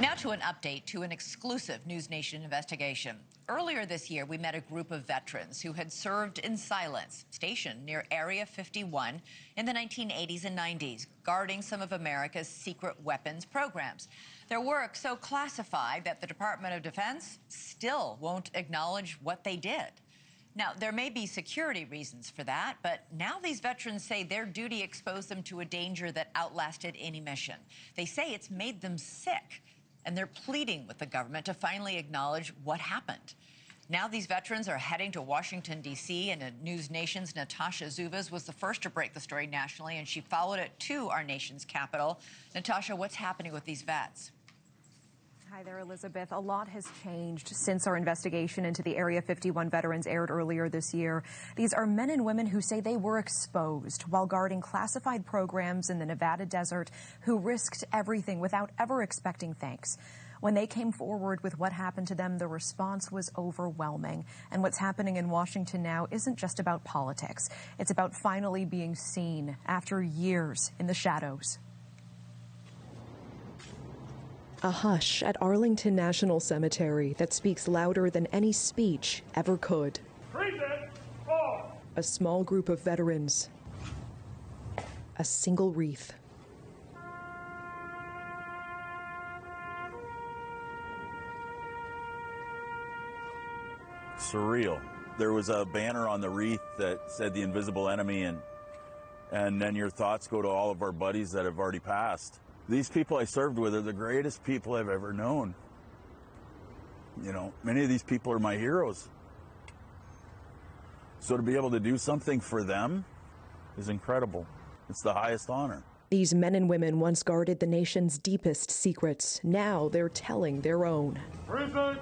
Now to an update to an exclusive NewsNation investigation. Earlier this year, we met a group of veterans who had served in silence, stationed near Area 51 in the 1980s and 90s, guarding some of America's secret weapons programs. Their work so classified that the Department of Defense still won't acknowledge what they did. Now, there may be security reasons for that, but now these veterans say their duty exposed them to a danger that outlasted any mission. They say it's made them sick, and they're pleading with the government to finally acknowledge what happened. Now these veterans are heading to Washington, D.C., and NewsNation's Natasha Zouves was the first to break the story nationally, and she followed it to our nation's capital. Natasha, what's happening with these vets? Hi there, Elizabeth. A lot has changed since our investigation into the Area 51 veterans aired earlier this year. These are men and women who say they were exposed while guarding classified programs in the Nevada desert, who risked everything without ever expecting thanks. When they came forward with what happened to them, the response was overwhelming. And what's happening in Washington now isn't just about politics. It's about finally being seen after years in the shadows. A hush at Arlington National Cemetery that speaks louder than any speech ever could. A small group of veterans. A single wreath. Surreal. There was a banner on the wreath that said the invisible enemy, and then your thoughts go to all of our buddies that have already passed. These people I served with are the greatest people I've ever known. You know, many of these people are my heroes. So to be able to do something for them is incredible. It's the highest honor. These men and women once guarded the nation's deepest secrets. Now they're telling their own. Prison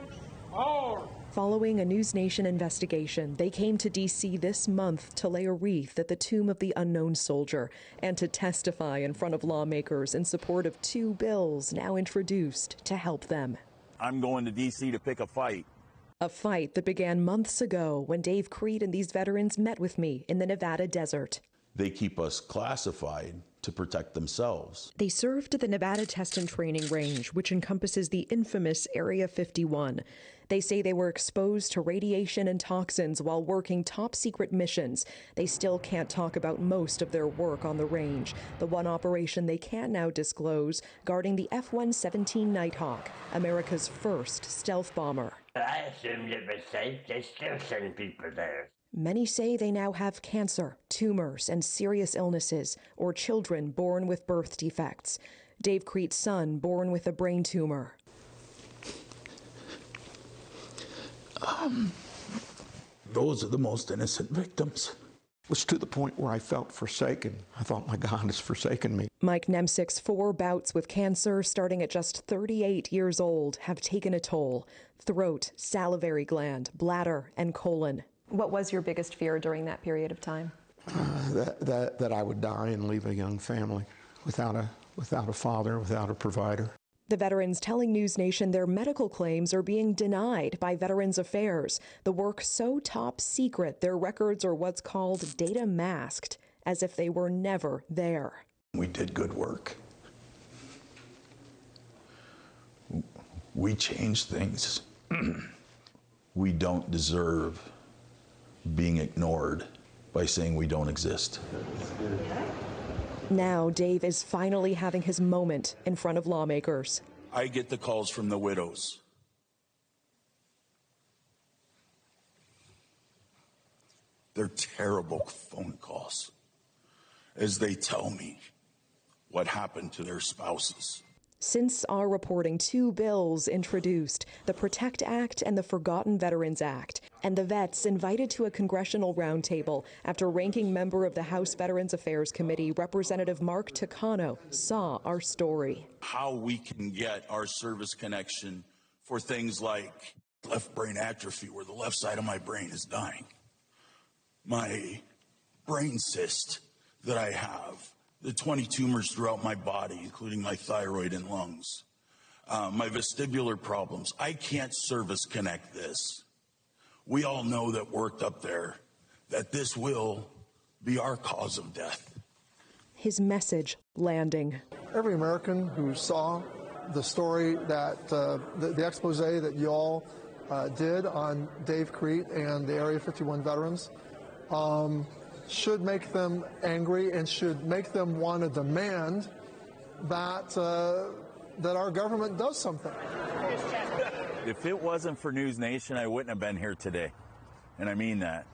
power. Following a NewsNation investigation, they came to D.C. this month to lay a wreath at the tomb of the unknown soldier and to testify in front of lawmakers in support of two bills now introduced to help them. I'm going to D.C. to pick a fight. A fight that began months ago when Dave Creed and these veterans met with me in the Nevada desert. They keep us classified to protect themselves. They served at the Nevada Test and Training Range, which encompasses the infamous Area 51. They say they were exposed to radiation and toxins while working top-secret missions. They still can't talk about most of their work on the range. The one operation they can now disclose, guarding the F-117 Nighthawk, America's first stealth bomber. I assumed it was safe to still send people there. Many say they now have cancer, tumors, and serious illnesses, or children born with birth defects. Dave Creed's son, born with a brain tumor. Those are the most innocent victims. It was to the point where I felt forsaken. I thought, my God has forsaken me. Mike Nemsick's 4 bouts with cancer, starting at just 38 years old, have taken a toll. Throat, salivary gland, bladder, and colon. What was your biggest fear during that period of time? That I would die and leave a young family without a father, without a provider. The veterans telling NewsNation their medical claims are being denied by Veterans Affairs. The work so top secret, their records are what's called data masked, as if they were never there. We did good work. We changed things. We don't deserve being ignored by saying we don't exist. Now Dave is finally having his moment in front of lawmakers. I get the calls from the widows. They're terrible phone calls as they tell me what happened to their spouses. Since our reporting, 2 bills introduced, the PROTECT Act and the Forgotten Veterans Act, and the vets invited to a congressional roundtable after ranking member of the House Veterans Affairs Committee, Representative Mark Takano, saw our story. How we can get our service connection for things like left brain atrophy, where the left side of my brain is dying, my brain cyst that I have, the 20 tumors throughout my body, including my thyroid and lungs, my vestibular problems. I can't service connect this. We all know that worked up there, that this will be our cause of death. His message landing. Every American who saw the story that the expose that you all did on Dave Crete and the Area 51 veterans should make them angry and should make them want to demand that that our government does something. If it wasn't for NewsNation, I wouldn't have been here today, and I mean that.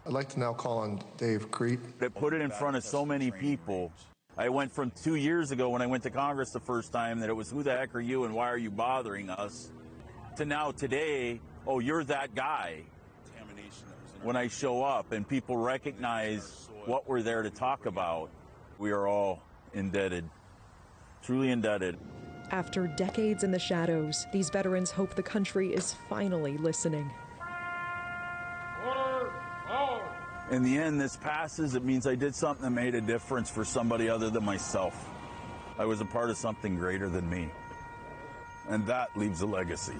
I'd like to now call on Dave Crete. They put it in front of so many people. I went from 2 years ago when I went to Congress the first time that it was, who the heck are you and why are you bothering us, to now today, oh, you're that guy. When I show up and people recognize what we're there to talk about, we are all indebted, truly indebted. After decades in the shadows, these veterans hope the country is finally listening. In the end, this passes. It means I did something that made a difference for somebody other than myself. I was a part of something greater than me. And that leaves a legacy.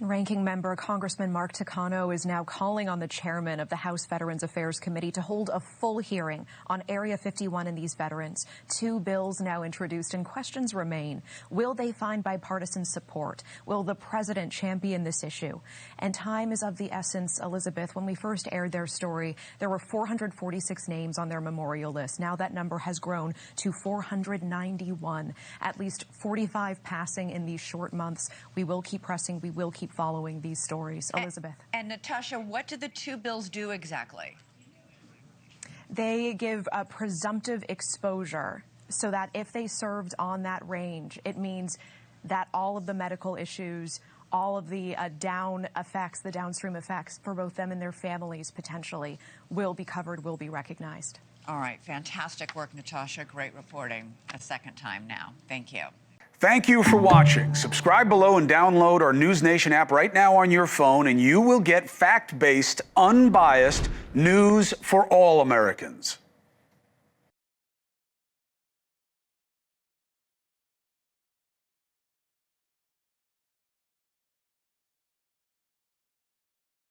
Ranking member Congressman Mark Takano is now calling on the chairman of the House Veterans Affairs Committee to hold a full hearing on Area 51 and these veterans. 2 bills now introduced and questions remain. Will they find bipartisan support? Will the president champion this issue? And time is of the essence, Elizabeth. When we first aired their story, there were 446 names on their memorial list. Now that number has grown to 491. At least 45 passing in these short months. We will keep pressing. We will keep following these stories. Elizabeth. And Natasha, what do the 2 bills do exactly? They give a presumptive exposure so that if they served on that range, it means that all of the medical issues, all of the the downstream effects for both them and their families potentially will be covered, will be recognized. All right. Fantastic work, Natasha. Great reporting. A second time now. Thank you. Thank you for watching. Subscribe below and download our NewsNation app right now on your phone, and you will get fact-based, unbiased news for all Americans.